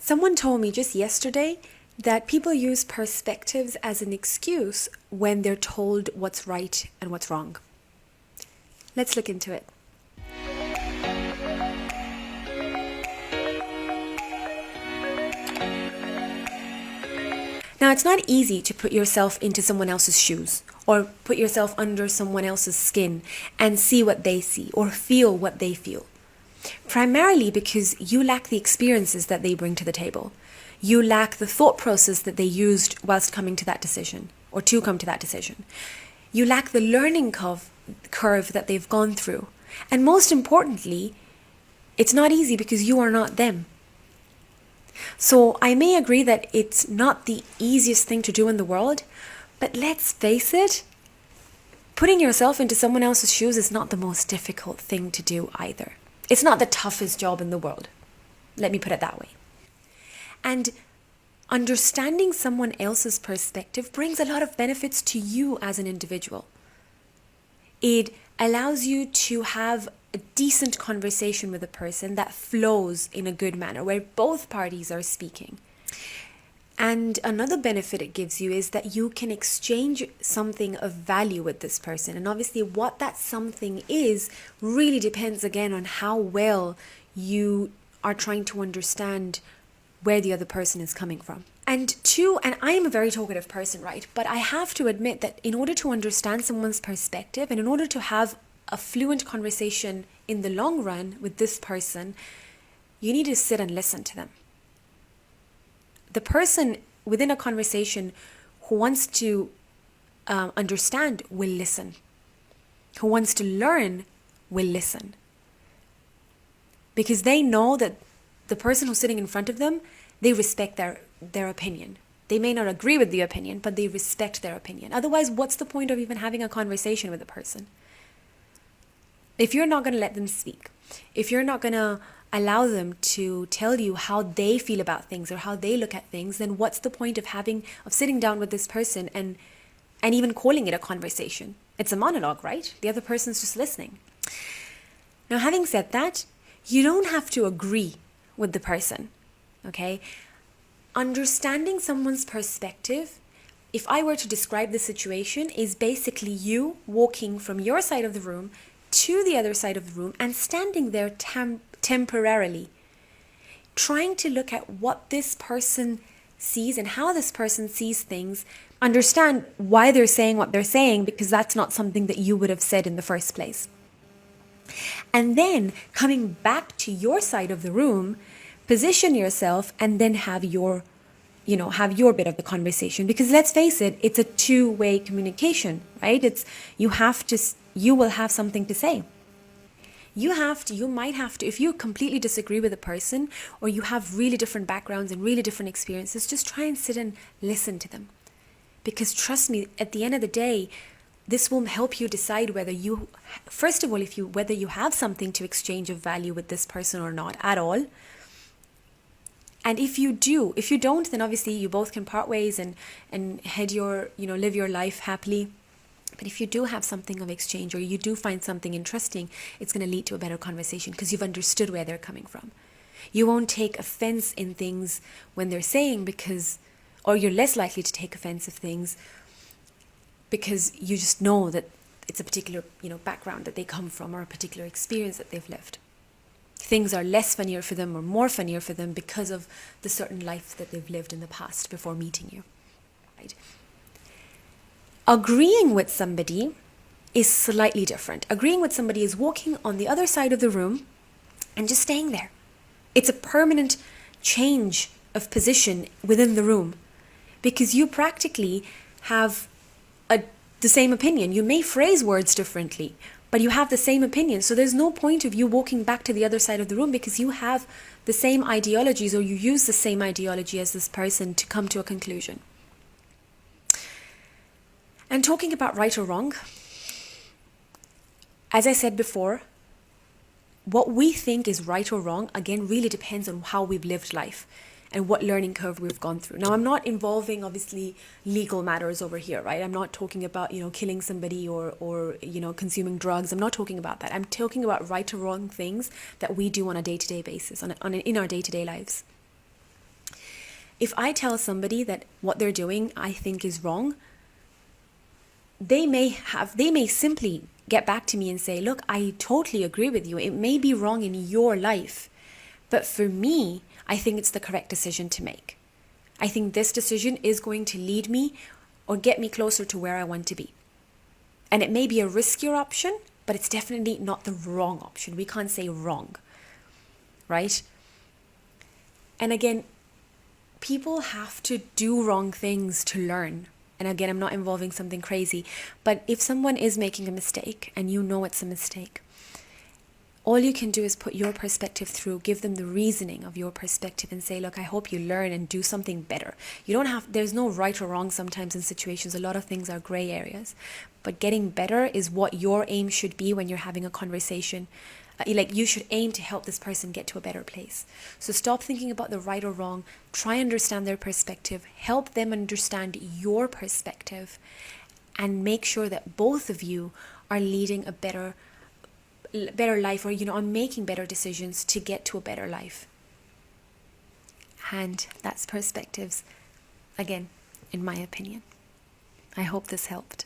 Someone told me just yesterday that people use perspectives as an excuse when they're told what's right and what's wrong. Let's look into it. Now, it's not easy to put yourself into someone else's shoes or put yourself under someone else's skin and see what they see or feel what they feel. Primarily because you lack the experiences that they bring to the table. You lack the thought process that they used whilst coming to that decision or to come to that decision. You lack the learning curve that they've gone through. And most importantly, it's not easy because you are not them. So I may agree that it's not the easiest thing to do in the world, but let's face it, putting yourself into someone else's shoes is not the most difficult thing to do either. It's not the toughest job in the world. Let me put it that way. And understanding someone else's perspective brings a lot of benefits to you as an individual. It allows you to have a decent conversation with a person that flows in a good manner, where both parties are speaking. And another benefit it gives you is that you can exchange something of value with this person. And obviously what that something is really depends again on how well you are trying to understand where the other person is coming from. And I am a very talkative person, right? But I have to admit that in order to understand someone's perspective and in order to have a fluent conversation in the long run with this person, you need to sit and listen to them. The person within a conversation who wants to understand will listen. Who wants to learn will listen. Because they know that the person who's sitting in front of them, they respect their opinion. They may not agree with the opinion, but they respect their opinion. Otherwise, what's the point of even having a conversation with a person? If you're not going to let them speak, if you're not going to allow them to tell you how they feel about things or how they look at things, then what's the point of sitting down with this person and even calling it a conversation? It's a monologue, right? The other person's just listening. Now, having said that, you don't have to agree with the person, okay? Understanding someone's perspective, if I were to describe the situation, is basically you walking from your side of the room to the other side of the room and standing there temporarily, trying to look at what this person sees and how this person sees things, understand why they're saying what they're saying, because that's not something that you would have said in the first place. And then coming back to your side of the room, position yourself and then have your bit of the conversation. Because let's face it, it's a two-way communication, right? You will have something to say. You might have to, if you completely disagree with a person or you have really different backgrounds and really different experiences, just try and sit and listen to them. Because trust me, at the end of the day, this will help you decide whether you have something to exchange of value with this person or not at all. And if you don't, then obviously you both can part ways and live your life happily. But if you do have something of exchange or you do find something interesting, it's going to lead to a better conversation because you've understood where they're coming from. You won't take offense in things when they're saying or you're less likely to take offense of things because you just know that it's a particular, background that they come from or a particular experience that they've lived. Things are less funnier for them or more funnier for them because of the certain life that they've lived in the past before meeting you. Right? Agreeing with somebody is slightly different. Agreeing with somebody is walking on the other side of the room and just staying there. It's a permanent change of position within the room because you practically have the same opinion. You may phrase words differently, but you have the same opinion. So there's no point of you walking back to the other side of the room because you have the same ideologies or you use the same ideology as this person to come to a conclusion. And talking about right or wrong, as I said before, what we think is right or wrong, again, really depends on how we've lived life and what learning curve we've gone through. Now, I'm not involving, obviously, legal matters over here, right? I'm not talking about, killing somebody or consuming drugs. I'm not talking about that. I'm talking about right or wrong things that we do on a day-to-day basis, in our day-to-day lives. If I tell somebody that what they're doing I think is wrong, they may simply get back to me and say, look, I totally agree with you. It may be wrong in your life, but for me, I think it's the correct decision to make. I think this decision is going to lead me or get me closer to where I want to be. And it may be a riskier option, but it's definitely not the wrong option. We can't say wrong, right? And again, people have to do wrong things to learn. And again, I'm not involving something crazy, but if someone is making a mistake and you know it's a mistake, all you can do is put your perspective through, give them the reasoning of your perspective and say, look, I hope you learn and do something better. There's no right or wrong sometimes in situations. A lot of things are gray areas, but getting better is what your aim should be when you're having a conversation. You should aim to help this person get to a better place. So stop thinking about the right or wrong. Try and understand their perspective. Help them understand your perspective, and make sure that both of you are leading a better life, or are making better decisions to get to a better life. And that's perspectives, again, in my opinion. I hope this helped.